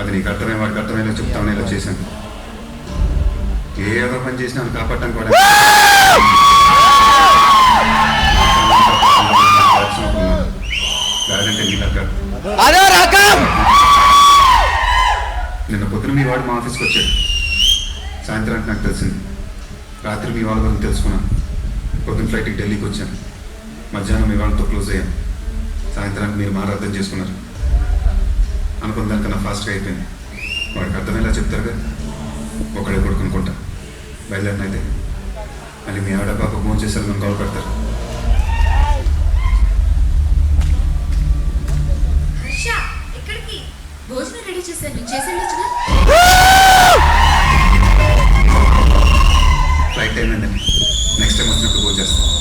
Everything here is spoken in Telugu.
అది నీకు అర్థమే వాడికి అర్థమేలా చెప్తామని ఇలా చేశాను. ఏదో పని చేసినా అని కాపాడటానికి కూడా లేదంటే నీ దగ్గర నిన్న పొద్దున మీ వాడు మా ఆఫీస్కి వచ్చాడు. సాయంత్రానికి నాకు తెలిసింది. రాత్రి మీ వాళ్ళ గురించి తెలుసుకున్నాను. పొద్దున్న ఫ్లైట్కి ఢిల్లీకి వచ్చాను. మధ్యాహ్నం మీ వాళ్ళతో క్లోజ్ అయ్యాను. సాయంత్రానికి మీరు మాట అర్థం చేసుకున్నారు. అనుకున్న దానికన్నా ఫాస్ట్గా అయిపోయింది. వాడికి అర్థమేలా చెప్తారుగా. ఒకడే కొడుకునుకుంటా బయలుదేరినైతే మళ్ళీ మీ ఆవిడ పాప ఫోన్ చేశారు, నన్ను కాల్ పెడతారు. భోజనం రెడీ చేశాను, చేసేయచ్చుగా. ఫ్లైట్ టైం అండి. నెక్స్ట్ టైం వచ్చినప్పుడు ఫోన్ చేస్తాను.